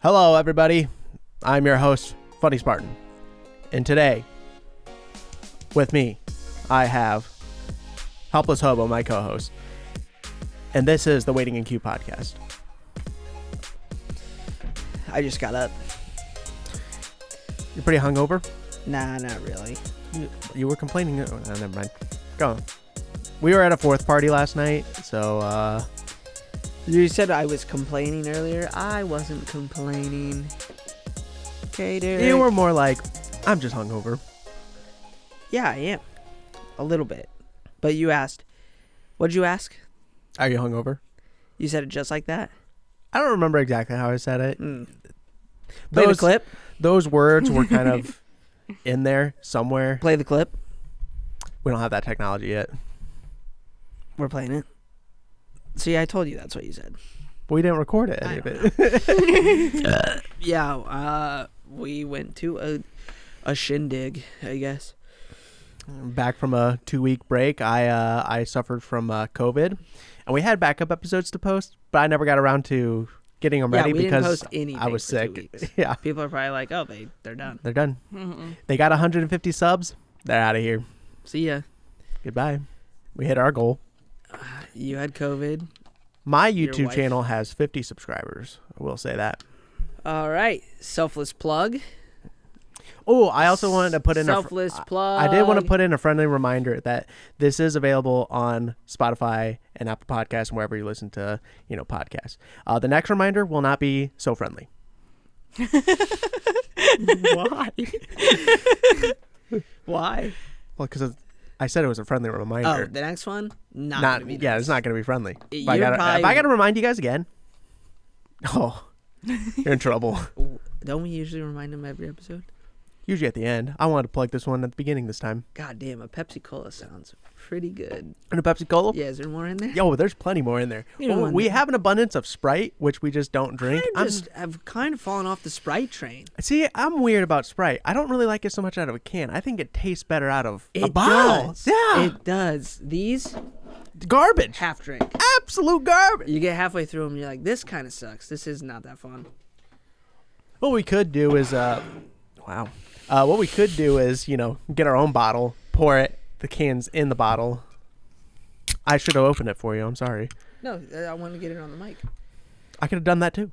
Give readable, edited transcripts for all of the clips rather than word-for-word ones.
Hello, everybody. I'm your host, Funny Spartan. And today, with me, I have Helpless Hobo, my co-host. And this is the Waiting in Queue podcast. I just got up. You're pretty hungover? Nah, not really. You were complaining. Oh, never mind. Go on. We were at a fourth party last night, so, You said I was complaining earlier. I wasn't complaining. Okay, Derek. you were more like, I'm just hungover. Yeah, I am. A little bit. But you asked. What'd you ask? Are you hungover? You said it just like that? I don't remember exactly how I said it. Play the clip. Those words were kind of in there somewhere. Play the clip. We don't have that technology yet. We're playing it. See, I told you that's what you said. But we didn't record it, any of it. Yeah, we went to a shindig, I guess. Back from a 2-week break, I suffered from COVID, and we had backup episodes to post, but I never got around to getting them ready we because didn't post anything I was for 2 sick. weeks. Yeah, People are probably like, oh, they're done. they're done. Mm-mm. They got 150 subs. They're out of here. See ya. Goodbye. We hit our goal. You had COVID. My Your YouTube wife. channel has 50 subscribers. I will say that. All right. Selfless Plug. Oh, I also wanted to put in Selfless Plug. I did want to put in a friendly reminder that this is available on Spotify and Apple Podcasts and wherever you listen to, podcasts. The next reminder will not be so friendly. Why? Why? Well, because I said it was a friendly Oh, reminder. the next one? Not gonna be Yeah, nice. it's not going to be friendly. If You're I got to remind you guys again, you're in trouble. Don't we usually remind them every episode? Usually at the end. I wanted to plug this one at the beginning this time. God damn, a Pepsi Cola sounds pretty good. And a Pepsi Cola? Yeah, is there more in there? Yo, there's plenty more in there. You know, Well, we have an abundance of Sprite, which we just don't drink. I've kind of fallen off the Sprite train. See, I'm weird about Sprite. I don't really like it so much out of a can. I think it tastes better out of a It bottle. does. Yeah. It does. These, Garbage. half drink. Absolute garbage. You get halfway through them, you're like, this kind of sucks. This is not that fun. What we could do is, what we could do is, get our own bottle, pour the cans in the bottle. I should have opened it for you. I'm sorry. No, I want to get it on the mic. I could have done that too.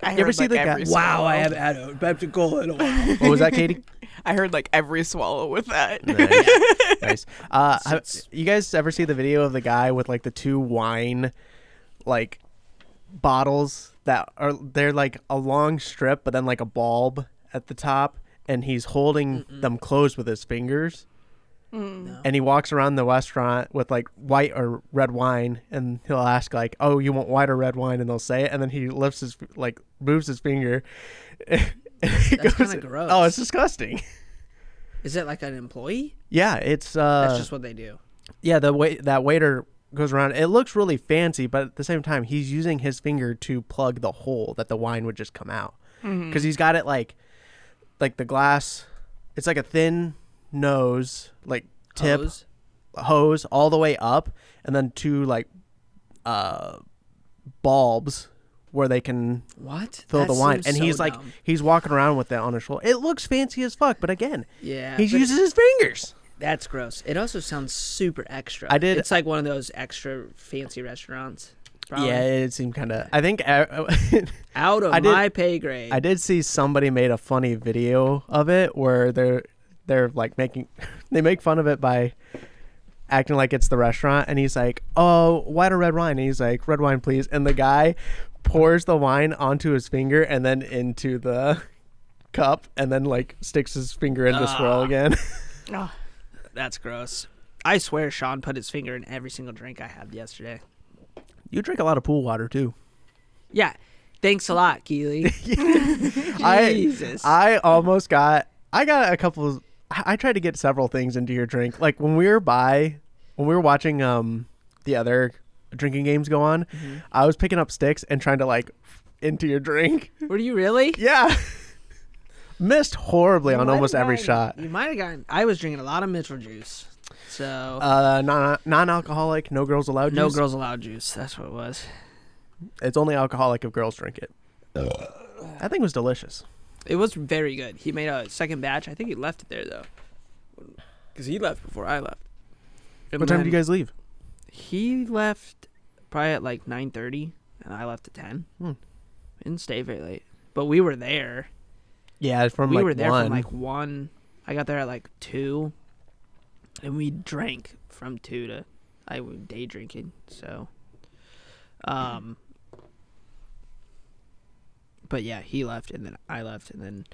I You ever heard, see like, the guy? every Wow, swallow. I haven't had a Pepsi Cola in a while. What was that, Katie? I heard like every swallow with that. Nice. You guys ever see the video of the guy with like the 2 wine, like, bottles they're like a long strip, but then like a bulb at the top, and he's holding them closed with his fingers. No. And he walks around the restaurant with like white or red wine, and he'll ask like, "Oh, you want white or red wine?" And they'll say it, and then he moves his finger. That's kind of gross. Oh, it's disgusting. Is it like an employee? Yeah, it's That's just what they do. yeah. That waiter goes around. It looks really fancy, but at the same time, he's using his finger to plug the hole that the wine would just come out, because he's got it like the glass. It's like a thin nose, like tip hose all the way up, and then 2 like bulbs where they can fill the wine. And he's like, he's walking around with that on his shoulder. It looks fancy as fuck, but again, yeah, he uses his fingers. That's gross. It also sounds super extra. I did- It's like one of those extra fancy restaurants. Probably. Yeah, it seemed kind of. I think Out of my pay grade. I did see somebody made a funny video of it where they're like they make fun of it by acting like it's the restaurant, and he's like, "Oh, white or red wine?" And he's like, "Red wine, please." And the guy pours the wine onto his finger and then into the cup, and then like sticks his finger in the swirl again. Oh. That's gross. I swear Sean put his finger in every single drink I had yesterday. You drink a lot of pool water too. Yeah. Thanks a lot, Keely. Jesus. I got a couple. I tried to get several things into your drink. Like when we were watching the other drinking games go on, I was picking up sticks and trying to like into your drink. Were you really? Yeah. Missed horribly on almost every shot. You might have gotten. I was drinking a lot of Mitchell juice. So Non-alcoholic, no girls allowed juice. no girls allowed juice. That's what it was. It's only alcoholic if girls drink it. That thing was delicious. It was very good. He made a second batch. I think he left it there though, because he left before I left. And What time did you then guys leave? He left probably at like 9:30, and I left at 10. Didn't stay very late, but we were there. Yeah, from we like were there 1. from like 1. I got there at like 2, and we drank from 2 to I was day drinking. So, but yeah, he left, and then I left, and then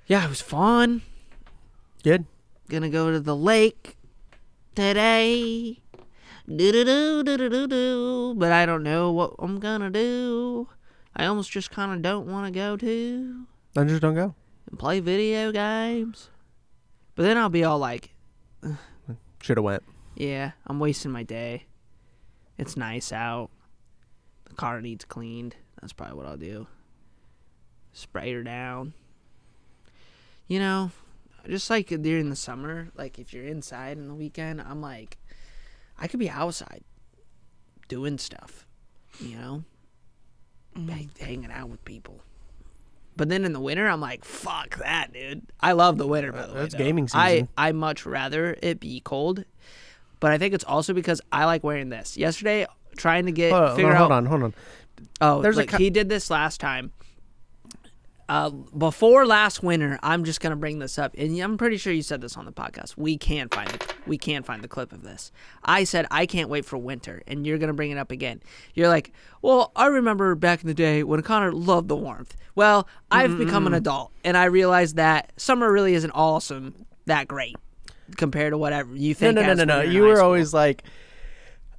yeah, it was fun. Good. Gonna go to the lake today. Do. But I don't know what I'm gonna do. I almost just kind of don't want to go to Then just don't go. and play video games. But then I'll be all like, Should have went. yeah, I'm wasting my day. It's nice out. The car needs cleaned. That's probably what I'll do. Spray her down. You know, just like during the summer, like if you're inside in the weekend, I'm like, I could be outside doing stuff, you know, hanging out with people. But then in the winter, I'm like, fuck that, dude. I love the winter, by the way. That's though. gaming season. I much rather it be cold, but I think it's also because I like wearing this. Yesterday, trying to figure out. Hold on. Oh, There's he did this last time. Before last winter, I'm just gonna bring this up, and I'm pretty sure you said this on the podcast. We can't find the clip of this. I said I can't wait for winter, and you're gonna bring it up again. You're like, well, I remember back in the day when Connor loved the warmth. Well, I've become an adult, and I realized that summer really isn't awesome that great compared to whatever you think. No. You were always like,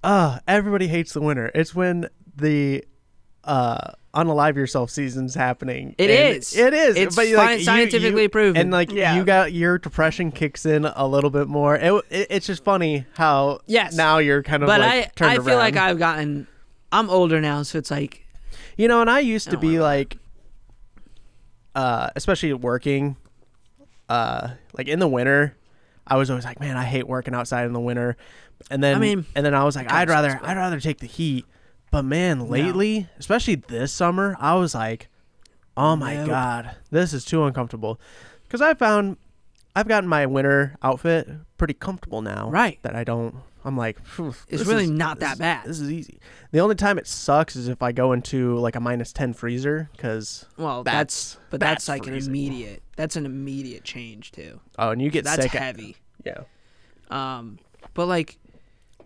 everybody hates the winter. It's when the unalive yourself season's happening. It is. It's but scientifically proven. And like you got your depression kicks in a little bit more. It's just funny how now you're kind of like turned I feel around. like I'm older now, so it's like, you know, and I used to be like, especially working, like in the winter, I was always like, man, I hate working outside in the winter. And then I was like, I'd rather take the heat. But man, lately, especially this summer, I was like, oh my God, this is too uncomfortable. Because I've gotten my winter outfit pretty comfortable now. Right. That I'm like, it's really not that bad. This is easy. The only time it sucks is if I go into like a -10 freezer, because that's like freezing. an immediate change too. Oh, and you get that's sick. heavy. Yeah. But like,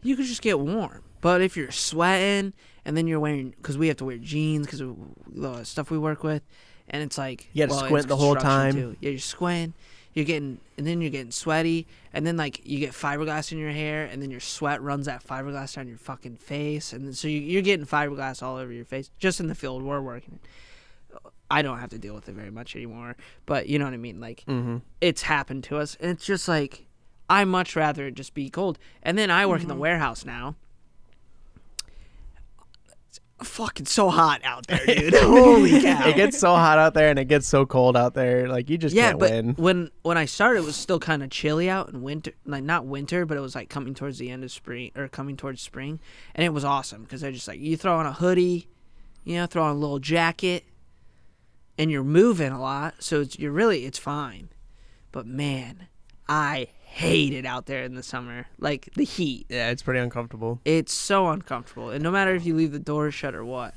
you could just get warm. But if you're sweating and then you're wearing, because we have to wear jeans because of the stuff we work with, and it's like you got to squint the whole time. Too. Yeah, you're squinting. You're getting sweaty, and then like you get fiberglass in your hair, and then your sweat runs that fiberglass down your fucking face, and then, so you're getting fiberglass all over your face. Just in the field we're working in. I don't have to deal with it very much anymore, but you know what I mean. Like it's happened to us, and it's just like I much rather it just be cold. And then I work in the warehouse now. Fucking so hot out there, dude. Holy cow. It gets so hot out there and it gets so cold out there. Like you just can't win. When I started, it was still kind of chilly out in winter. Like not winter, but it was like coming towards the end of spring or coming towards spring. And it was awesome because I just like, you throw on a hoodie, you know, throw on a little jacket, and you're moving a lot. So it's fine. But man, I hate it out there in the summer. Like the heat. Yeah, it's pretty uncomfortable. It's so uncomfortable. And no matter if you leave the doors shut or what.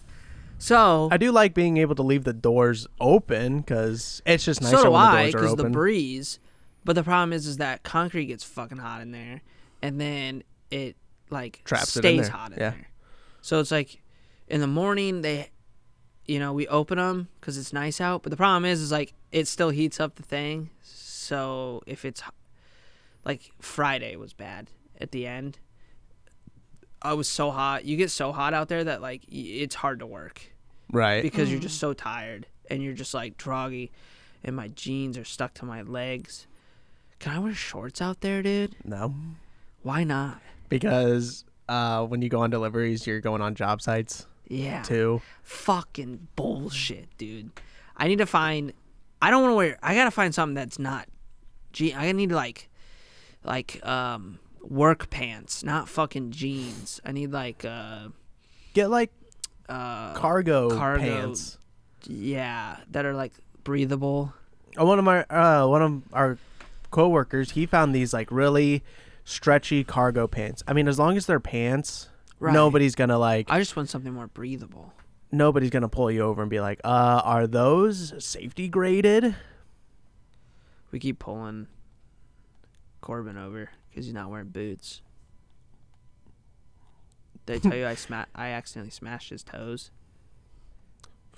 So I do like being able to leave the doors open because it's just nicer so do when the I, doors are open. the breeze. But the problem is that concrete gets fucking hot in there, and then it like traps it in stays there. hot in there. So it's like in the morning we open them because it's nice out. But the problem is like it still heats up the thing. So if it's like Friday was bad at the end. I was so hot. You get so hot out there that like it's hard to work. Right. Because you're just so tired and you're just like droggy and my jeans are stuck to my legs. Can I wear shorts out there, dude? No. Why not? Because when you go on deliveries, you're going on job sites. Yeah. Too. Fucking bullshit, dude. I need to find I gotta find something that's not I need to like work pants, not fucking jeans. I need like get like cargo cargo- pants. Yeah, that are like breathable. One of our coworkers, he found these like really stretchy cargo pants. I mean, as long as they're pants, Right. nobody's gonna like. I just want something more breathable. Nobody's gonna pull you over and be like, are those safety graded? We keep pulling Corbin over because he's not wearing boots. Did I tell you I accidentally smashed his toes?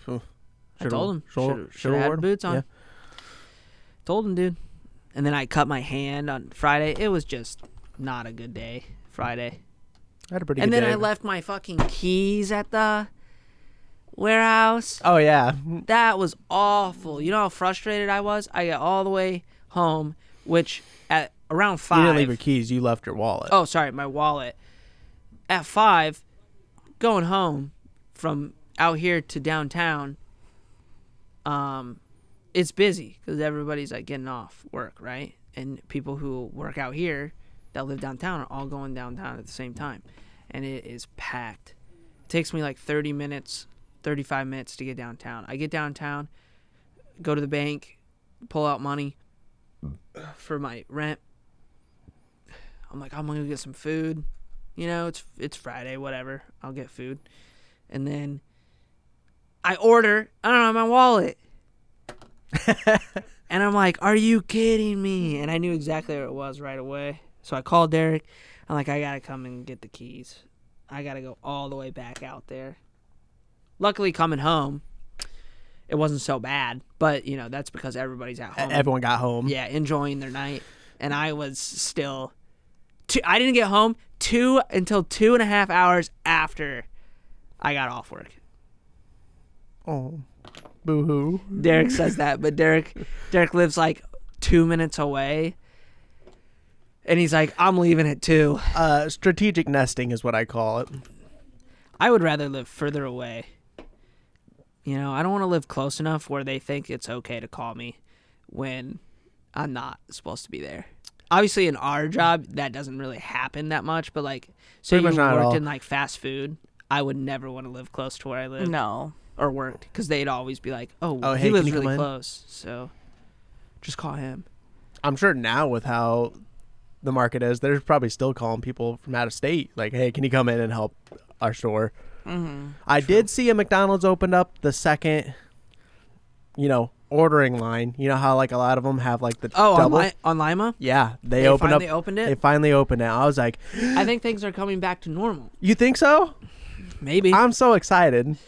I told him. Should have had boots on. Yeah. Told him, dude. And then I cut my hand on Friday. It was just not a good day. Friday. I had a pretty And good then day. I left my fucking keys at the warehouse. Oh yeah. That was awful. You know how frustrated I was? I got all the way home, which at around 5. You didn't leave your keys. You left your wallet. Oh, sorry, my wallet. At 5, going home from out here to downtown, it's busy because everybody's like getting off work, right? And people who work out here that live downtown are all going downtown at the same time. And it is packed. It takes me like 30 minutes, 35 minutes to get downtown. I get downtown, go to the bank, pull out money for my rent. I'm like, I'm going to get some food. You know, it's Friday, whatever. I'll get food. And then I order. I don't have my wallet. And I'm like, are you kidding me? And I knew exactly where it was right away. So I called Derek. I'm like, I got to come and get the keys. I got to go all the way back out there. Luckily, coming home, it wasn't so bad. But, you know, that's because everybody's at home. Everyone got home. Yeah, enjoying their night. And I was still... I didn't get home until 2.5 hours after I got off work. Oh, boo-hoo. Derek says that, but Derek lives like 2 minutes away. And he's like, I'm leaving at 2. Strategic nesting is what I call it. I would rather live further away. You know, I don't want to live close enough where they think it's okay to call me when I'm not supposed to be there. Obviously, in our job, that doesn't really happen that much. But, like, say you Pretty much not at all. worked in, like, fast food, I would never want to live close to where I live. No. Or worked. Because they'd always be like, oh hey, he lives can you really come in? close. So, just call him. I'm sure now with how the market is, they're probably still calling people from out of state. Like, hey, can you come in and help our store? Mm-hmm. I did see a McDonald's opened up the second, ordering line. You know how like a lot of them have like the double? On Lima? Yeah, they They opened finally up. opened it? They finally opened it. I was like, I think things are coming back to normal. you think so? Maybe. I'm so excited.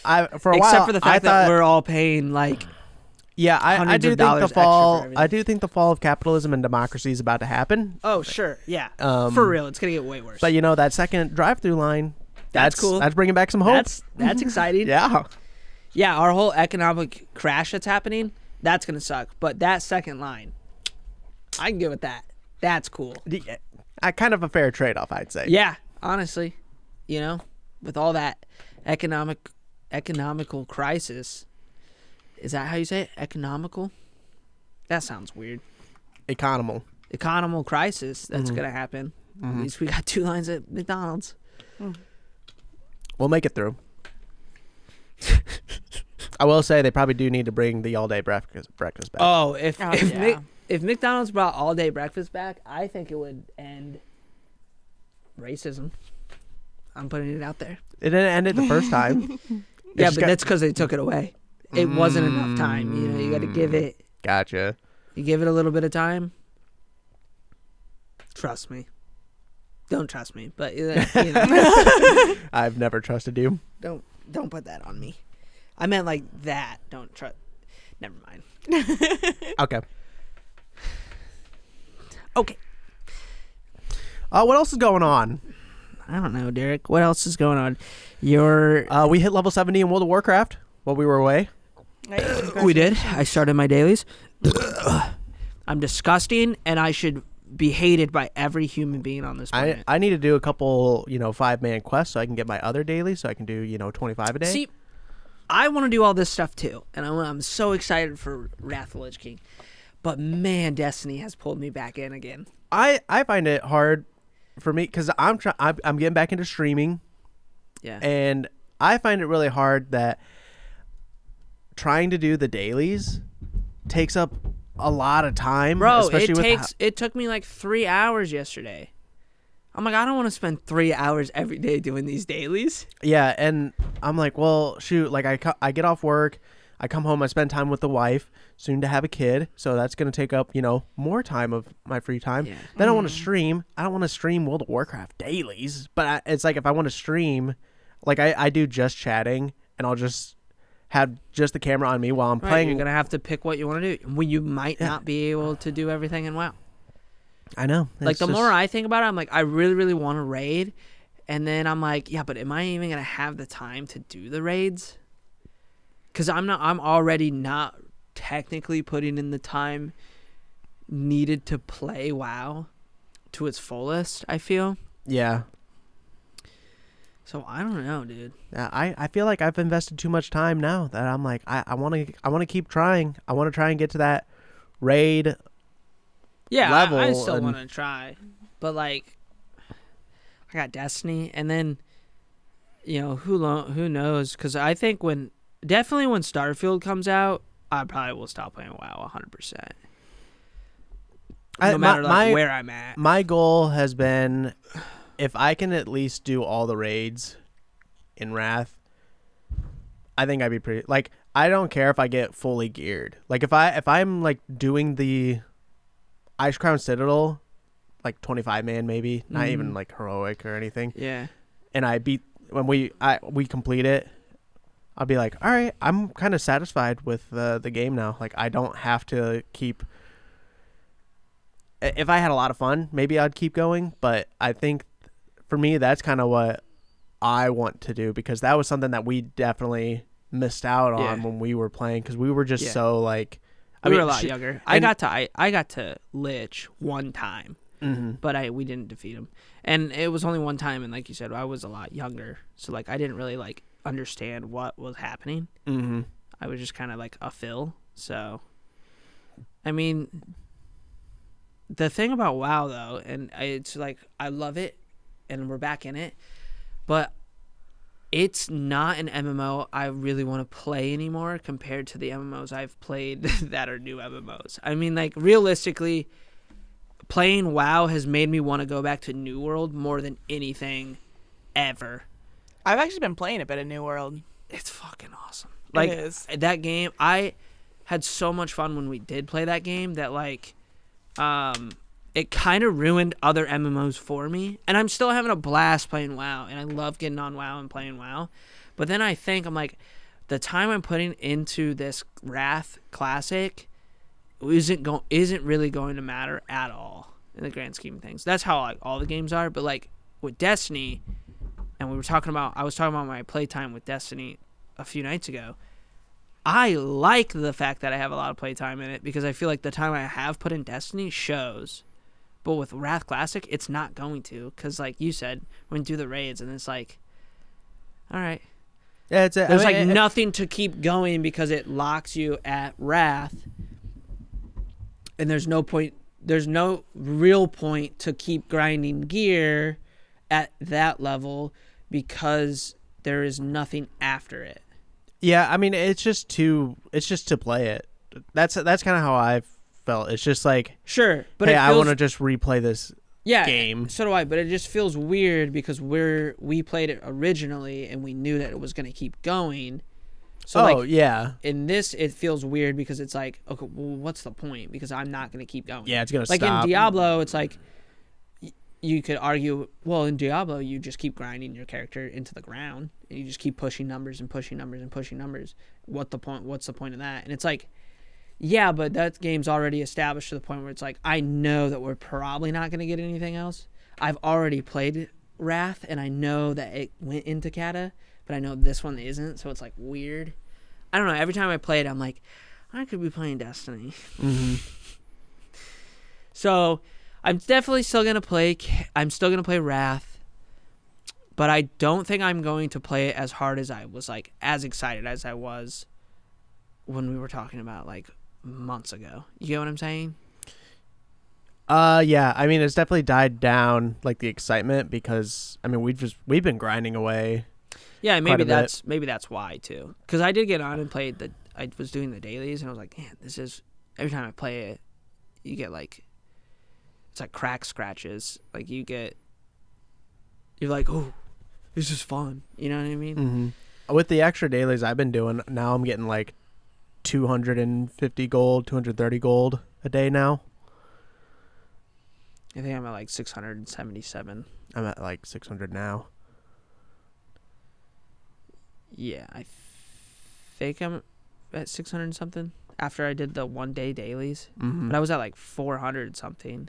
For a while, Except for the fact that thought, we're all paying, like... yeah, I hundreds do of think dollars the extra for fall. everything. I do think the fall of capitalism and democracy is about to happen. Oh, sure. Yeah. Um, For real. It's going to get way worse. But that second drive-through line, That's cool. That's bringing back some hope. That's exciting. Yeah. Yeah, our whole economic crash that's happening, that's going to suck. But that second line, I can get with that. That's cool. Kind of a fair trade-off, I'd say. Yeah, honestly. With all that economical crisis. Is that how you say it? Economical? That sounds weird. Economical Crisis that's going to happen. At least we got 2 lines at McDonald's. We'll make it through. I will say they probably do need to bring the all-day breakfast back. Oh, if yeah. if McDonald's brought all day breakfast back, I think it would end racism. I'm putting it out there. It didn't end it the first time. Yeah, but that's because they took it away. It wasn't enough time. You got to give it. Gotcha. You give it a little bit of time. Trust me. Don't trust me, but I've never trusted you. don't put that on me. I meant like that. Don't trust. Never mind. Okay. Okay. What else is going on? I don't know, Derek. What else is going on? We hit level 70 in World of Warcraft while we were away. We did. I started my dailies. I'm disgusting, and I should be hated by every human being on this planet. I need to do a couple, 5-man quests so I can get my other dailies so I can do, 25 a day. See, I want to do all this stuff too, and I'm so excited for Wrath of the Lich King. But man, Destiny has pulled me back in again. I find it hard for me because I'm getting back into streaming. Yeah. And I find it really hard that trying to do the dailies takes up a lot of time, Bro, especially it took me like 3 hours yesterday. I'm like, I don't want to spend 3 hours every day doing these dailies. Yeah, and I'm like, well, shoot, like I get off work, I come home, I spend time with the wife, soon to have a kid, so that's going to take up, more time of my free time. Yeah. Then I want to stream. I don't want to stream World of Warcraft dailies, but it's like if I want to stream, like I do just chatting, and I'll just have just the camera on me while I'm playing. You're going to have to pick what you want to do. Well, you might not be able to do everything in WoW. I know. Like, the more I think about it, I'm like, I really, really want to raid. And then I'm like, yeah, but am I even going to have the time to do the raids? Because I'm already not technically putting in the time needed to play WoW to its fullest, I feel. Yeah. So I don't know, dude. I feel like I've invested too much time now that I'm like, I want to keep trying. I want to try and get to that raid level. I still want to try. But, like, I got Destiny, and then, who knows? Because I think definitely when Starfield comes out, I probably will stop playing WoW 100%. No matter where I'm at. My goal has been, if I can at least do all the raids in Wrath, I think I'd be pretty. Like, I don't care if I get fully geared. Like, if I'm like doing the Ice Crown Citadel, like 25 man maybe, not even like heroic or anything. Yeah. And I beat when we complete it, I'll be like, all right, I'm kind of satisfied with the game now. Like, I don't have to keep. If I had a lot of fun, maybe I'd keep going. But I think for me, that's kind of what I want to do, because that was something that we definitely missed out on when we were playing, because we were just so like. We were a lot younger. I got to Lich one time, but we didn't defeat him, and it was only one time. And like you said, I was a lot younger, so like I didn't really like understand what was happening. Mm-hmm. I was just kind of like a fill. So, I mean, the thing about WoW though, and it's like I love it, and we're back in it, but it's not an MMO I really want to play anymore compared to the MMOs I've played that are new MMOs. I mean, like, realistically, playing WoW has made me want to go back to New World more than anything ever. I've actually been playing a bit of New World. It's fucking awesome. Like, it is. That game, I had so much fun when we did play that game that, like, it kind of ruined other MMOs for me. And I'm still having a blast playing WoW. And I love getting on WoW and playing WoW. But then I think, I'm like, the time I'm putting into this Wrath Classic isn't really going to matter at all in the grand scheme of things. That's how, like, all the games are. But, like, with Destiny, and I was talking about my playtime with Destiny a few nights ago. I like the fact that I have a lot of playtime in it, because I feel like the time I have put in Destiny shows. But with Wrath Classic, it's not going to, because, like you said, we're going to do the raids, and it's like, all right. Yeah, there's nothing to keep going because it locks you at Wrath, and there's no real point to keep grinding gear at that level because there is nothing after it. Yeah, I mean, it's just to play it. That's kind of how I've felt. It's just like, sure, but hey, I want to just replay this game. So do I, but it just feels weird because we played it originally and we knew that it was going to keep going. So yeah. In this, it feels weird because it's like, okay, well, what's the point? Because I'm not going to keep going. Yeah, it's going to stop. Like in Diablo, it's like, you could argue, well, in Diablo, you just keep grinding your character into the ground and you just keep pushing numbers and pushing numbers and pushing numbers. What's the point of that? And it's like, yeah, but that game's already established to the point where it's like, I know that we're probably not going to get anything else. I've already played Wrath, and I know that it went into Kata, but I know this one isn't, so it's like weird. I don't know. Every time I play it, I'm like, I could be playing Destiny. Mm-hmm. So I'm definitely still going to play. I'm still going to play Wrath, but I don't think I'm going to play it as hard as I was, like, as excited as I was when we were talking about, like, months ago. You get what I'm saying? Yeah. I mean, it's definitely died down, like, the excitement, because I mean we've been grinding away. Yeah, quite a bit. maybe that's why too. Because I did get on and played I was doing the dailies, and I was like, man, this is every time I play it, you get like it's like crack scratches. Like you're like, oh, this is fun. You know what I mean? Mm-hmm. With the extra dailies I've been doing, now I'm getting like 250 gold, 230 gold a day now. I think I'm at like 677. I'm at like 600 now. Yeah, I think I'm at 600 and something after I did the 1 day dailies. Mm-hmm. But I was at like 400 something.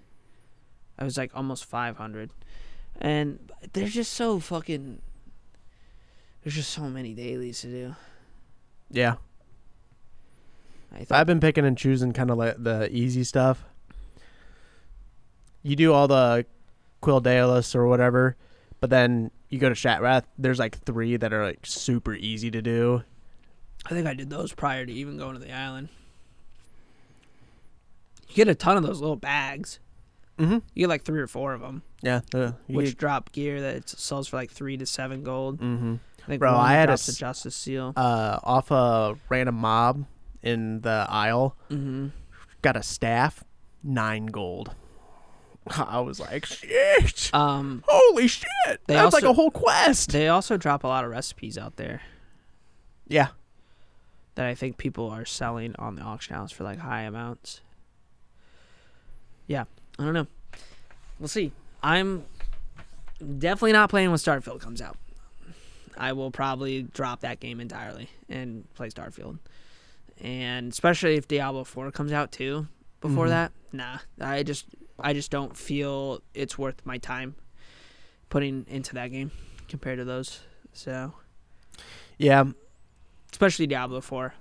I was like almost 500. And there's just so fucking... There's just so many dailies to do. Yeah. I've been picking and choosing kind of like the easy stuff. You do all the Quildalis or whatever, but then you go to Shatrath. There's like 3 that are like super easy to do. I think I did those prior to even going to the island. You get a ton of those little bags. Mm-hmm. You get like 3 or 4 of them. Yeah. Which drop gear that it sells for like 3 to 7 gold. Mm-hmm. I think Bro, one I had drops the Justice Seal. Off a random mob in the Isle. Mm-hmm. Got a staff, 9 gold. I was like, shit. Holy shit. That's like a whole quest. They also drop a lot of recipes out there. Yeah. That I think people are selling on the auction house for like high amounts. Yeah. I don't know. We'll see. I'm definitely not playing when Starfield comes out. I will probably drop that game entirely and play Starfield. And especially if Diablo 4 comes out too before that. Nah. I just don't feel it's worth my time putting into that game compared to those. So yeah, especially Diablo 4.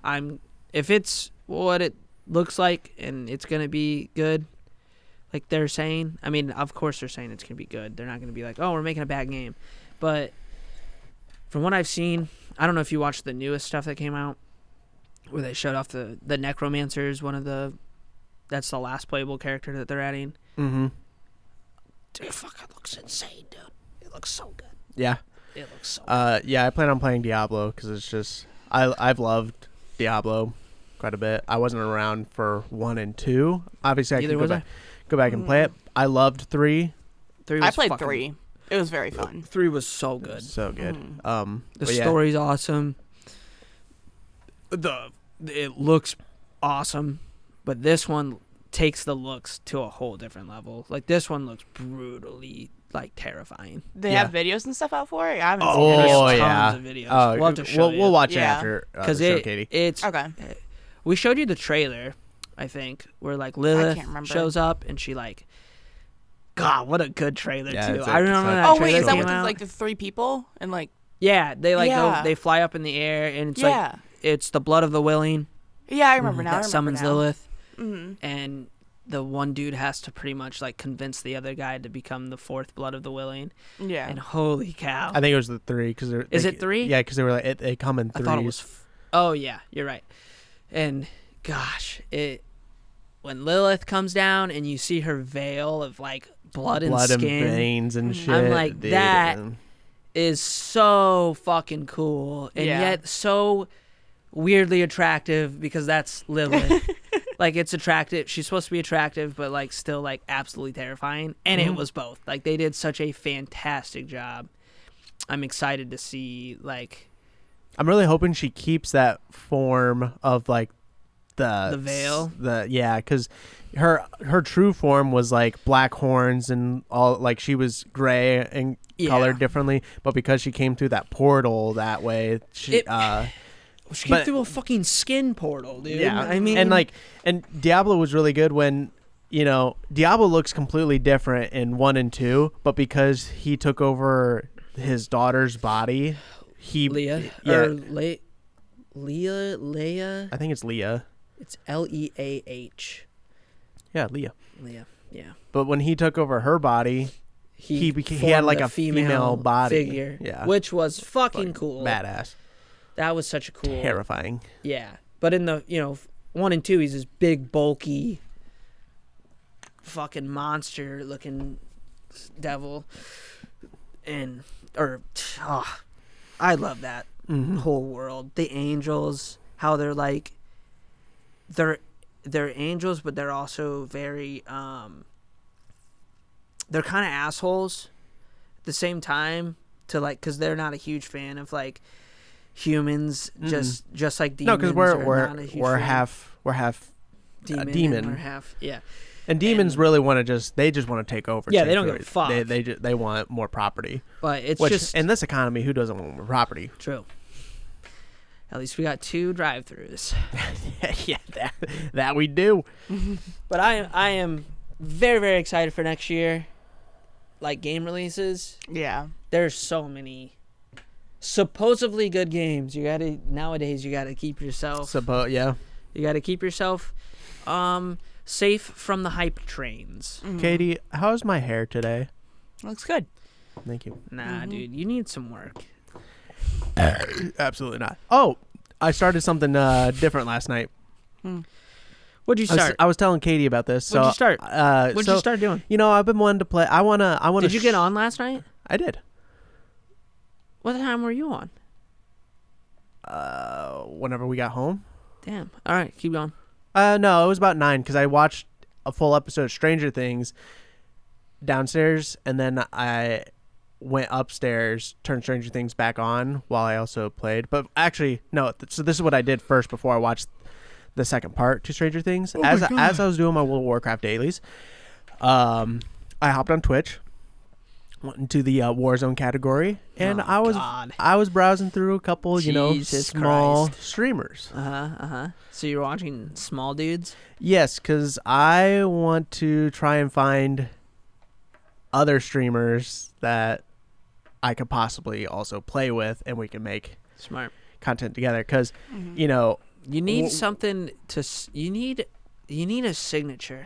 If it's what it looks like and it's going to be good, like they're saying. I mean, of course they're saying it's going to be good. They're not going to be like, "Oh, we're making a bad game." But from what I've seen, I don't know if you watched the newest stuff that came out where they showed off the Necromancers, that's the last playable character that they're adding. Mm-hmm. Dude, fuck, it looks insane, dude. It looks so good. Yeah. It looks so good. Yeah, I plan on playing Diablo because it's just... I've loved Diablo quite a bit. I wasn't around for 1 and 2. Obviously, I could go back and play it. I loved 3. I played 3. It was very fun. 3 was so good. So good. The story's awesome. It looks awesome, but this one takes the looks to a whole different level. Like this one looks brutally like terrifying. They have videos and stuff out for it. I haven't seen videos. Yeah. Tons of videos. We'll have to show you. We'll watch it after because the show, Katie. It's okay. We showed you the trailer, I think, where like Lilith shows up and she like. God, what a good trailer too! I remember that. Oh wait, is that with like the 3 people and like? Yeah, they go, they fly up in the air and it's like it's the blood of the willing. Yeah, I remember now. That summons Lilith, mm-hmm. and the one dude has to pretty much like convince the other guy to become the 4th blood of the willing. Yeah, and holy cow! I think it was the 3 because is it 3? Yeah, because they were like they come in 3s. I thought it was. Oh yeah, you're right. And gosh, when Lilith comes down and you see her veil of like blood and skin, and veins and shit. I'm like, dude, that is so fucking cool and yet so weirdly attractive because that's Lilith. Like it's attractive. She's supposed to be attractive, but like still like absolutely terrifying. And it was both. Like they did such a fantastic job. I'm excited to see like. I'm really hoping she keeps that form of like the veil. Because her true form was like black horns and all, like she was gray and colored differently, but because she came through that portal that way, she came through a fucking skin portal, dude. Yeah, I mean, and Diablo was really good when, you know, Diablo looks completely different in 1 and 2, but because he took over his daughter's body, Leah. Leia. I think it's Leah. It's Leah. Yeah, Leah. Yeah. But when he took over her body, he had like a female body figure, which was fucking cool, badass. That was such a cool, terrifying. Yeah, but in the 1 and 2, he's this big, bulky, fucking monster-looking devil, I love that whole world. The angels, how they're like, they're angels, but they're also very, they're kind of assholes at the same time to like, because they're not a huge fan of like humans, just like demons. No, because we're half demon. We're half, yeah. And demons really want to they just want to take over. Yeah, they don't give a fuck. They want more property. But it's just in this economy, who doesn't want more property? True. At least we got 2 drive-thrus. Yeah, that we do. But I am very, very excited for next year. Like game releases. Yeah. There's so many supposedly good games. Nowadays you gotta keep yourself. Yeah. You gotta keep yourself safe from the hype trains. Katie, how's my hair today? Looks good. Thank you. Nah, dude, you need some work. Absolutely not. Oh, I started something different last night. What'd you start? I was telling Katie about this. What'd you start? What'd you start doing? You know, I've been wanting to play. I wanna. Did you get on last night? I did. What time were you on? Whenever we got home. Damn. All right, keep going. No, it was about 9 because I watched a full episode of Stranger Things downstairs, and then I went upstairs, turned Stranger Things back on while I also played. But actually, no. So this is what I did first before I watched the second part to Stranger Things. As I was doing my World of Warcraft dailies, I hopped on Twitch, went into the Warzone category, and I was browsing through a couple, small streamers. So you're watching small dudes? Yes, because I want to try and find other streamers that I could possibly also play with, and we can make smart content together. Because you need something to. You need a signature.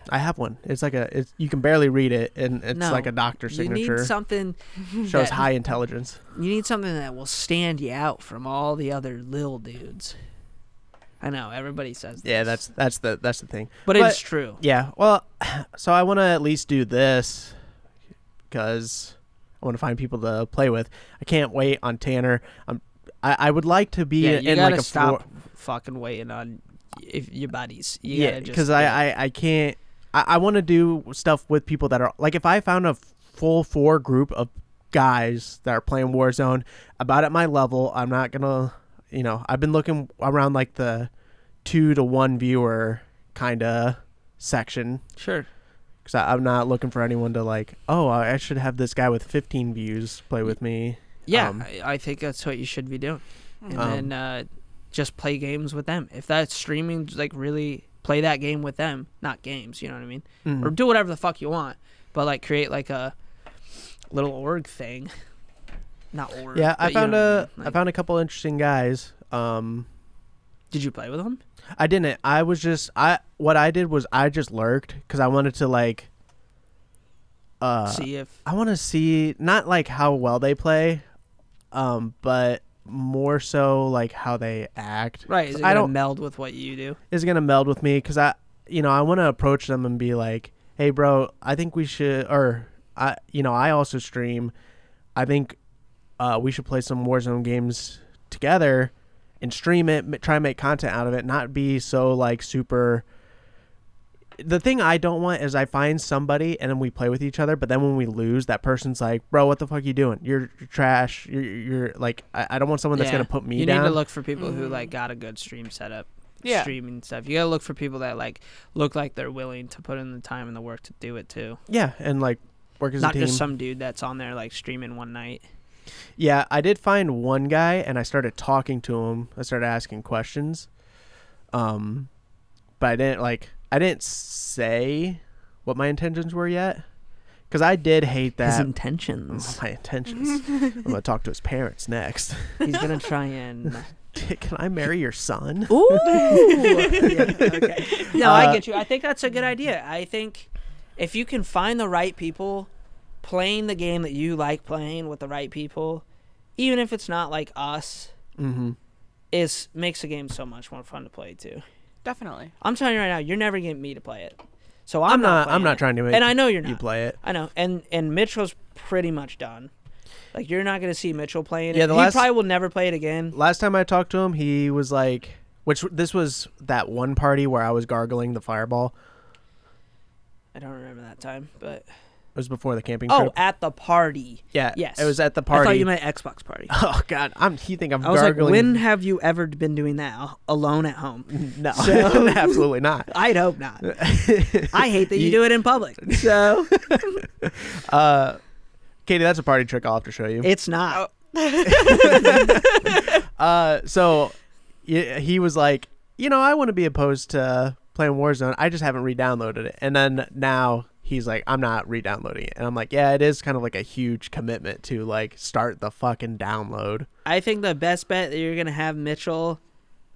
I have one. It's like you can barely read it, and it's like a doctor signature. You need something shows high intelligence. You need something that will stand you out from all the other little dudes. I know everybody says this. Yeah, that's the thing. But it's true. Yeah. Well, so I want to at least do this because I want to find people to play with. I can't wait on Tanner. I would like to be in like a stop fucking waiting on your buddies. Because I can't. I want to do stuff with people that are like, if I found a full 4 group of guys that are playing Warzone about at my level, I'm not gonna. I've been looking around like the 2 to 1 viewer kind of section. Sure. Because I'm not looking for anyone to like, oh, I should have this guy with 15 views play with me. Yeah, I think that's what you should be doing. And then just play games with them. If that's streaming, like really play that game with them. Not games, you know what I mean? Or do whatever the fuck you want. But like create like a little org thing. Not org. Yeah, I found a couple interesting guys. Did you play with them? I didn't. What I did was I just lurked because I wanted to like see if I want to see not like how well they play, but more so like how they act. Right. Is it gonna meld with what you do? Is it gonna meld with me? Because I want to approach them and be like, hey, bro, I think we should, or I also stream. I think we should play some Warzone games together and stream it, try and make content out of it, not be so like super. The thing I don't want is I find somebody and then we play with each other, but then when we lose, that person's like, bro, what the fuck are you doing? You're trash. You're like, I don't want someone that's going to put me down. You need to look for people who like got a good stream setup, streaming stuff. You got to look for people that like look like they're willing to put in the time and the work to do it too. Yeah, and like work as a team. Not just some dude that's on there like streaming one night. Yeah, I did find one guy and I started talking to him. I started asking questions. But I didn't say what my intentions were yet. Because I did hate that. His intentions. My intentions. I'm going to talk to his parents next. He's going to try and... Can I marry your son? Ooh! Yeah, okay. No, I get you. I think that's a good idea. I think if you can find the right people playing the game that you like playing with the right people, even if it's not like us, makes the game so much more fun to play too. Definitely. I'm telling you right now, you're never getting me to play it. So I'm not trying to make and I know you're not. you play it. I know. And Mitchell's pretty much done. Like, you're not gonna see Mitchell playing it. Yeah, He probably will never play it again. Last time I talked to him, he was like, this was that one party where I was gargling the fireball. I don't remember that time, but It was before the camping oh, trip. at the party. Yeah, yes, it was at the party. I thought you meant Xbox party. Oh God, you think I'm I was gargling? like, when have you ever been doing that alone at home? No, So- absolutely not. I'd hope not. I hate that you do it in public. So Katie, that's a party trick I'll have to show you. it's not. So he was like, I wouldn't be opposed to playing Warzone. I just haven't re-downloaded it. And then now he's like, I'm not re-downloading it. And I'm like, yeah, it is kind of like a huge commitment to like start the fucking download. I think the best bet that you're gonna have Mitchell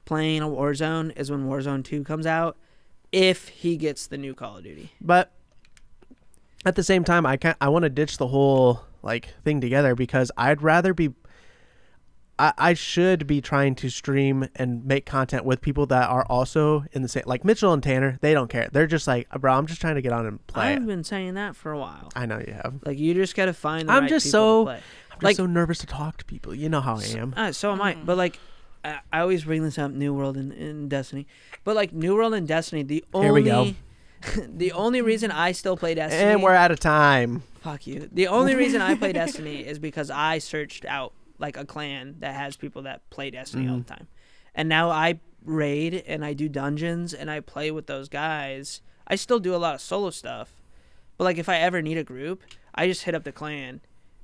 playing a Warzone is when Warzone 2 comes out, if he gets the new Call of Duty. But at the same time, I want to ditch the whole like thing together because I'd rather be. I should be trying to stream and make content with people that are also in the same, like Mitchell and Tanner. They don't care. They're just like, bro, I'm just trying to get on and play. I've been saying that for a while. I know you have. Like, you just gotta find the I'm right just people to play. I'm just so nervous to talk to people. You know how I am. So am I. But like, I always bring this up, New World and Destiny. But like, New World and Destiny, Here we go. the only reason I still play Destiny. And we're out of time. Fuck you. The only reason I play Destiny is because I searched out like a clan that has people that play Destiny all the time. And now I raid and I do dungeons and I play with those guys. I still do a lot of solo stuff. But like, if I ever need a group, I just hit up the clan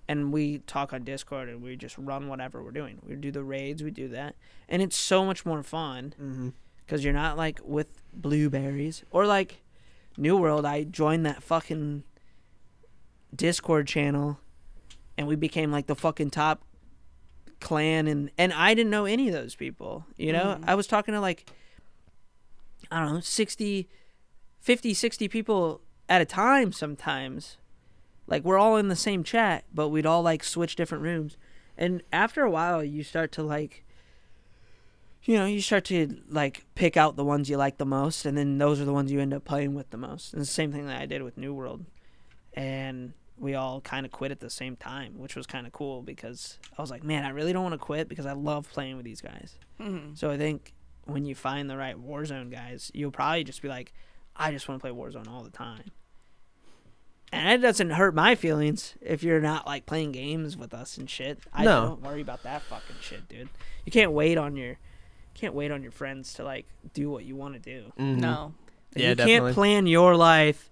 and we talk on Discord and we just run whatever we're doing. We do the raids, we do that. And it's so much more fun because you're not like with blueberries. Or like New World, I joined that fucking Discord channel and we became like the fucking top clan, and I didn't know any of those people, I was talking to like, I don't know, 50, 60 people at a time sometimes. Like, we're all in the same chat, but we'd all like switch different rooms. And after a while you start to like, you start to like pick out the ones you like the most, and then those are the ones you end up playing with the most. And it's the same thing that I did with New World. And we all kind of quit at the same time, which was kind of cool because I was like, man, I really don't want to quit because I love playing with these guys. So I think when you find the right Warzone guys, you'll probably just be like, I just want to play Warzone all the time. And it doesn't hurt my feelings if you're not like playing games with us and shit. I don't worry about that fucking shit, dude. You can't wait on your friends to like do what you want to do. No. Like, you can't plan your life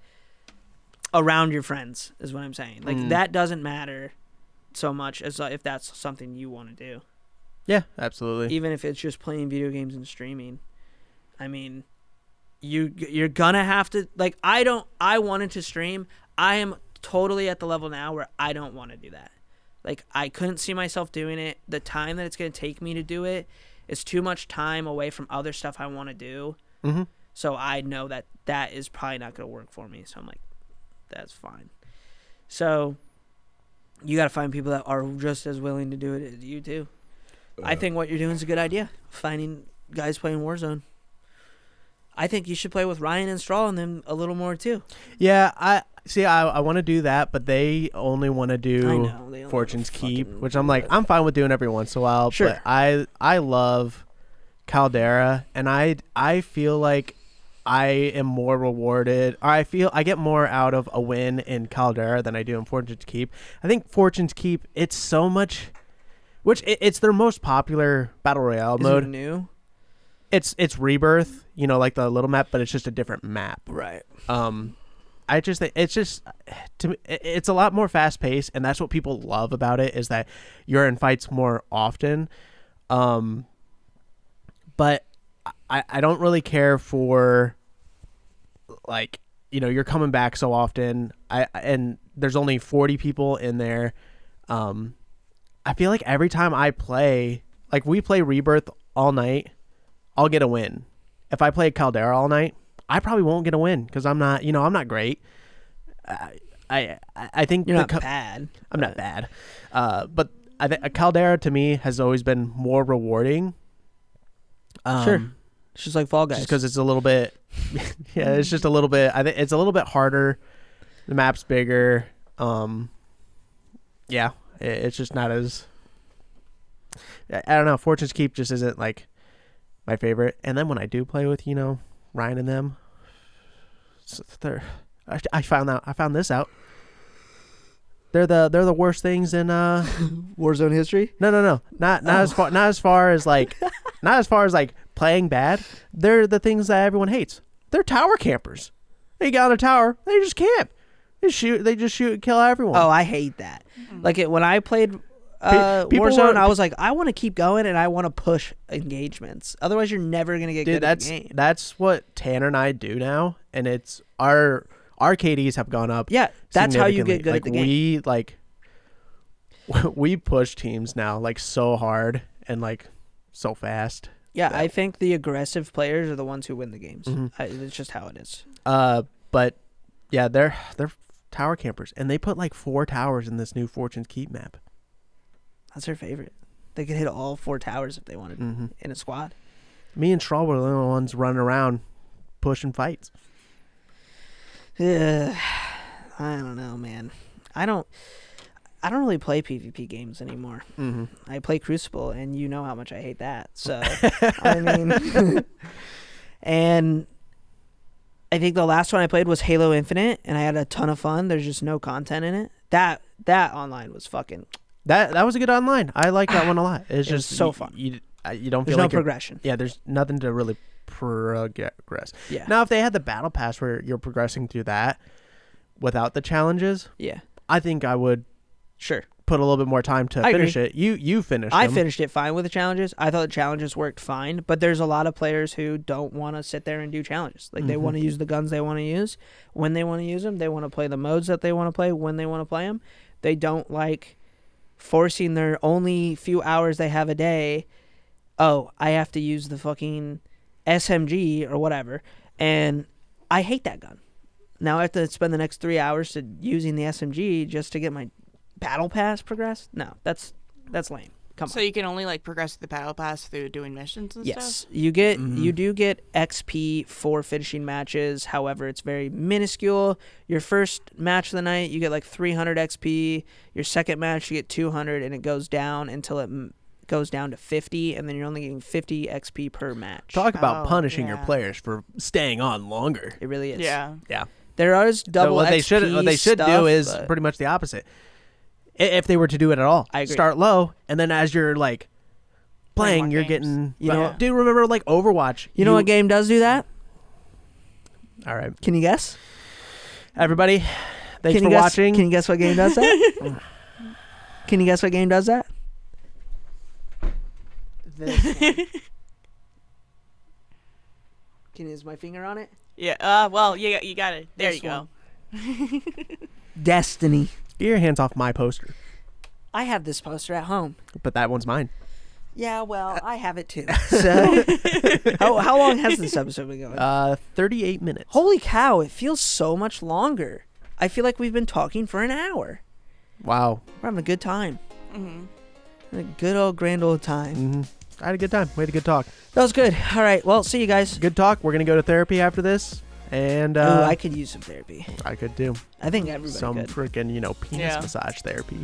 around your friends is what I'm saying. Like, that doesn't matter so much as if that's something you want to do. Yeah, absolutely. Even if it's just playing video games and streaming. I mean, you're gonna have to, like, I wanted to stream. I am totally at the level now where I don't want to do that. Like, I couldn't see myself doing it. The time that it's gonna take me to do it is too much time away from other stuff I want to do. So I know that is probably not gonna work for me. So I'm like, that's fine. So you got to find people that are just as willing to do it as you too. I think what you're doing is a good idea. Finding guys playing Warzone. I think you should play with Ryan and Straw and them a little more too. Yeah, I want to do that, but they only want to do Fortune's Keep, which I'm like, I'm fine with doing every once in a while. Sure. But I love Caldera, and I feel like I am more rewarded, or I feel I get more out of a win in Caldera than I do in Fortune's Keep. I think Fortune's Keep, it's so much, which it's their most popular battle royale mode. Is it new? It's Rebirth, like the little map, but it's just a different map. Right. I just think it's a lot more fast paced, and that's what people love about it, is that you're in fights more often. But I don't really care for, like, you're coming back so often. And there's only 40 people in there. I feel like every time I play, like, we play Rebirth all night, I'll get a win. If I play Caldera all night, I probably won't get a win because I'm not, I'm not great. I think you're not bad. I'm not bad. But I think Caldera to me has always been more rewarding. Sure. It's just like Fall Guys. Just because it's a little bit, yeah, it's just a little bit. I think it's a little bit harder. The map's bigger. Yeah, It's just not as. I don't know. Fortune's Keep just isn't like my favorite. And then when I do play with Ryan and them, I found this out. They're the worst things in Warzone history. No. Not as far as like playing bad. They're the things that everyone hates. They're tower campers. They get on a tower, they just camp. They just shoot and kill everyone. Oh, I hate that. Like when I played Warzone, I was like, I want to keep going and I want to push engagements. Otherwise, you're never gonna get good at the game. That's what Tanner and I do now, and it's our KDs have gone up. Yeah, that's how you get good at the game. We push teams now like so hard and like so fast. Yeah, I think the aggressive players are the ones who win the games. It's just how it is. But yeah, they're tower campers, and they put like 4 towers in this new Fortune's Keep map. That's their favorite. They could hit all 4 towers if they wanted in a squad. Me and Straw were the only ones running around pushing fights. I don't know, man. I don't really play PvP games anymore. I play Crucible, and you know how much I hate that. So, I mean, and I think the last one I played was Halo Infinite, and I had a ton of fun. There's just no content in it. That online was fucking. That was a good online. I like that one a lot. It's just so fun. You don't There's feel no like progression. Yeah, there's nothing to really progress. Yeah. Now, if they had the battle pass where you're progressing through that without the challenges, yeah, I think I would sure put a little bit more time to finish it. You finished. I finished it fine with the challenges. I thought the challenges worked fine, but there's a lot of players who don't want to sit there and do challenges. Like they want to use the guns they want to use when they want to use them. They want to play the modes that they want to play when they want to play them. They don't like forcing their only few hours they have a day. Oh, I have to use the fucking SMG or whatever, and I hate that gun. Now I have to spend the next 3 hours to using the SMG just to get my battle pass progressed. No, that's lame. Come on. So you can only like progress the battle pass through doing missions and stuff? Yes, you do get XP for finishing matches. However, it's very minuscule. Your first match of the night, you get like 300 XP. Your second match, you get 200, and it goes down until it goes down to 50, and then you're only getting 50 XP per match. Talk about punishing your players for staying on longer. It really is. Yeah. There is double what XP they should stuff, do is pretty much the opposite. If they were to do it at all, I agree. Start low, and then as you're like playing, you're getting. Do you remember like Overwatch? You know what game does do that? All right. Can you guess? Everybody, thanks for watching. Can you guess what game does that? Can you guess what game does that? Can you use my finger on it? Yeah. Well, you got it. There you go. Destiny. Get your hands off my poster. I have this poster at home. But that one's mine. Yeah, well, I have it too. So, how long has this episode been going? 38 minutes. Holy cow! It feels so much longer. I feel like we've been talking for an hour. Wow. We're having a good time. A good old grand old time. I had a good time. We had a good talk. That was good. All right. Well, see you guys. Good talk. We're gonna go to therapy after this. And I could use some therapy. I could do. I think everybody some could. freaking penis massage therapy.